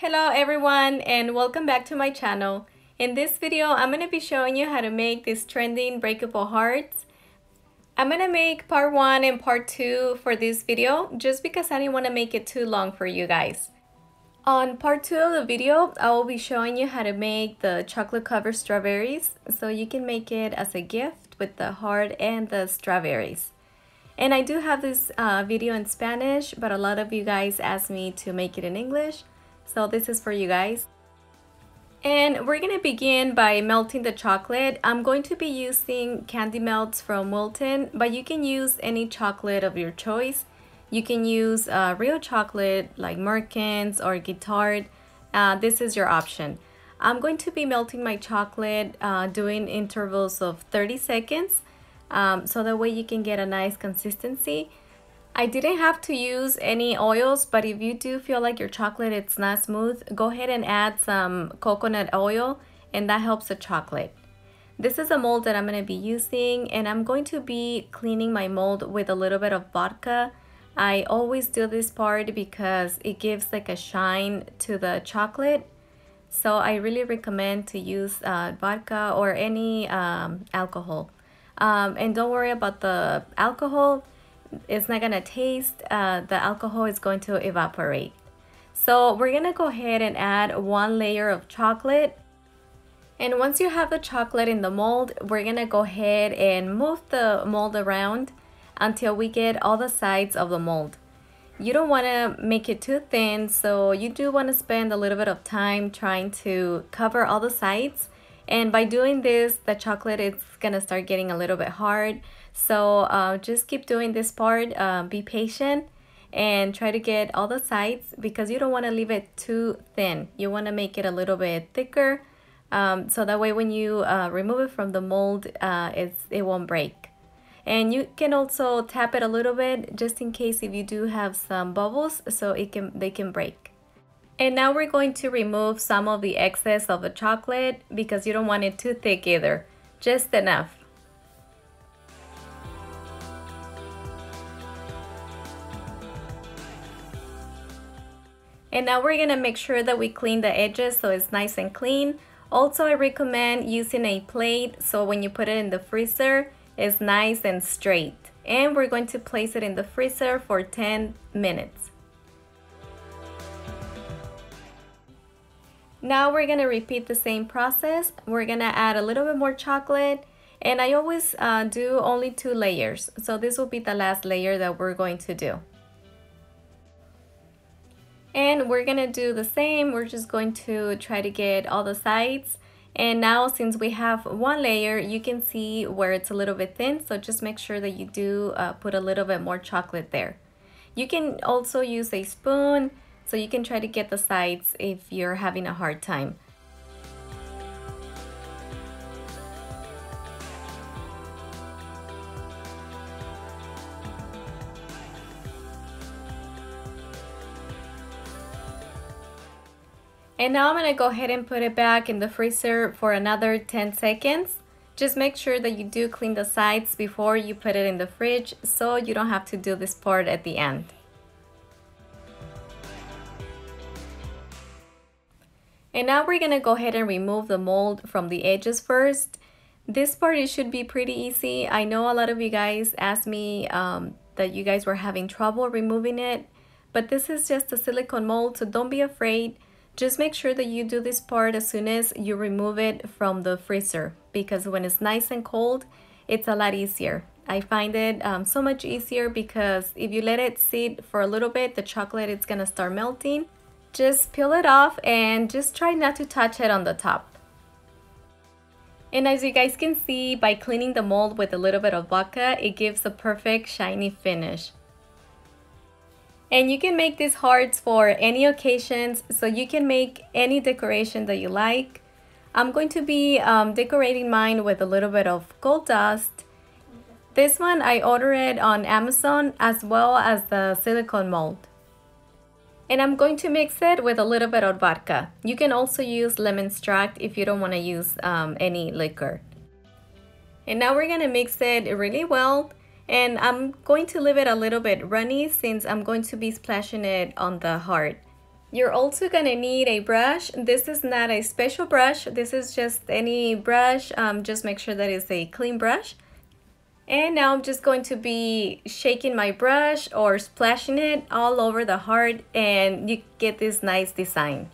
Hello everyone and welcome back to my channel. In this video, I'm going to be showing you how to make these trending breakable hearts. I'm going to make part 1 and part 2 for this video just because I didn't want to make it too long for you guys. On part 2 of the video, I will be showing you how to make the chocolate covered strawberries so you can make it as a gift with the heart and the strawberries. And I do have this video in Spanish, but a lot of you guys asked me to make it in English. So this is for you guys. And we're gonna begin by melting the chocolate. I'm going to be using candy melts from Wilton, but you can use any chocolate of your choice. You can use real chocolate like Merkins or Guittard. This is your option. I'm going to be melting my chocolate doing intervals of 30 seconds so that way you can get a nice consistency. I didn't have to use any oils, but if you do feel like your chocolate is not smooth, go ahead and add some coconut oil and that helps the chocolate. This is a mold that I'm going to be using and I'm going to be cleaning my mold with a little bit of vodka. I always do this part because it gives like a shine to the chocolate. So I really recommend to use vodka or any alcohol. And don't worry about the alcohol. It's not gonna taste, the alcohol is going to evaporate. So we're gonna go ahead and add 1 layer of chocolate. And once you have the chocolate in the mold, we're gonna go ahead and move the mold around until we get all the sides of the mold. You don't wanna make it too thin, so you do wanna spend a little bit of time trying to cover all the sides. And by doing this, the chocolate is gonna start getting a little bit hard. So just keep doing this part, be patient and try to get all the sides because you don't want to leave it too thin. You want to make it a little bit thicker so that way when you remove it from the mold, it won't break. And you can also tap it a little bit just in case if you do have some bubbles so they can break. And now we're going to remove some of the excess of the chocolate because you don't want it too thick either, just enough. And now we're gonna make sure that we clean the edges so it's nice and clean. Also, I recommend using a plate so when you put it in the freezer, it's nice and straight. And we're going to place it in the freezer for 10 minutes. Now we're gonna repeat the same process. We're gonna add a little bit more chocolate. And I always do only 2 layers. So this will be the last layer that we're going to do. And we're gonna do the same. We're just going to try to get all the sides. And now since we have 1 layer, you can see where it's a little bit thin. So just make sure that you do put a little bit more chocolate there. You can also use a spoon so you can try to get the sides if you're having a hard time. And now I'm gonna go ahead and put it back in the freezer for another 10 seconds. Just make sure that you do clean the sides before you put it in the fridge so you don't have to do this part at the end. And now we're gonna go ahead and remove the mold from the edges first. This part, it should be pretty easy. I know a lot of you guys asked me that you guys were having trouble removing it, but this is just a silicone mold, so don't be afraid. Just make sure that you do this part as soon as you remove it from the freezer because when it's nice and cold, it's a lot easier. I find it so much easier because if you let it sit for a little bit, the chocolate is gonna start melting. Just peel it off and just try not to touch it on the top. And as you guys can see, by cleaning the mold with a little bit of vodka, it gives a perfect shiny finish. And you can make these hearts for any occasions, so you can make any decoration that you like. I'm going to be decorating mine with a little bit of gold dust. This one I ordered it on Amazon as well as the silicone mold. And I'm going to mix it with a little bit of vodka. You can also use lemon extract if you don't want to use any liquor. And now we're going to mix it really well. And I'm going to leave it a little bit runny since I'm going to be splashing it on the heart. You're also gonna need a brush. This is not a special brush. This is just any brush. Just make sure that it's a clean brush. And now I'm just going to be shaking my brush or splashing it all over the heart, and you get this nice design.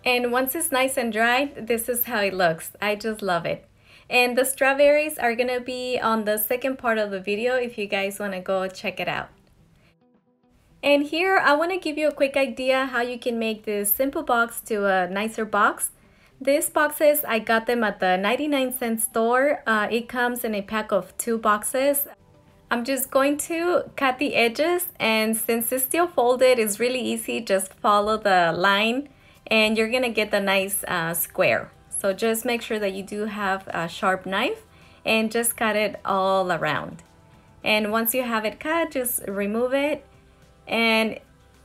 And once it's nice and dry, this is how it looks. I just love it. And the strawberries are gonna be on the second part of the video if you guys wanna go check it out. And here I wanna give you a quick idea how you can make this simple box to a nicer box. These boxes, I got them at the 99-cent store. It comes in a pack of 2 boxes. I'm just going to cut the edges, and since it's still folded, it's really easy. Just follow the line and you're gonna get the nice square. So just make sure that you do have a sharp knife and just cut it all around. And once you have it cut, just remove it. And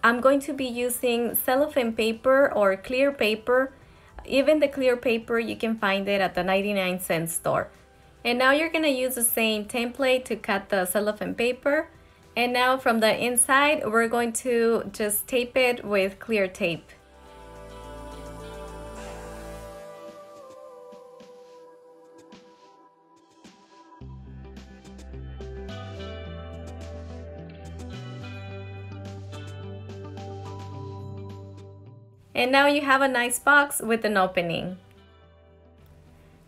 I'm going to be using cellophane paper or clear paper. Even the clear paper, you can find it at the 99-cent store. And now you're gonna use the same template to cut the cellophane paper. And now from the inside, we're going to just tape it with clear tape. And now you have a nice box with an opening.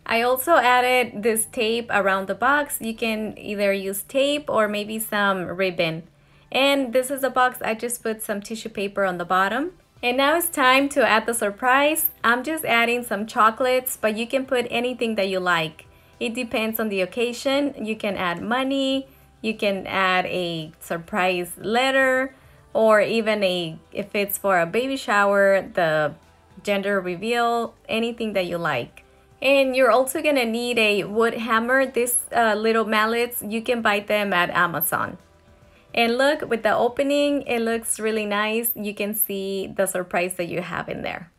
I also added this tape around the box. You can either use tape or maybe some ribbon. And this is the box. I just put some tissue paper on the bottom. And now it's time to add the surprise. I'm just adding some chocolates, but you can put anything that you like. It depends on the occasion. You can add money, you can add a surprise letter, or even if it's for a baby shower, the gender reveal, anything that you like. And you're also gonna need a wood hammer. These little mallets, you can buy them at Amazon. And look, with the opening, it looks really nice. You can see the surprise that you have in there.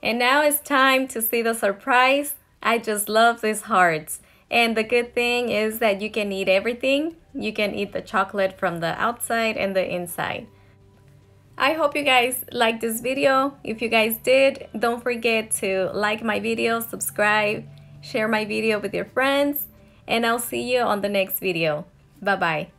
And now it's time to see the surprise. I just love these hearts. And the good thing is that you can eat everything. You can eat the chocolate from the outside and the inside. I hope you guys liked this video. If you guys did, don't forget to like my video, subscribe, share my video with your friends, and I'll see you on the next video. Bye-bye.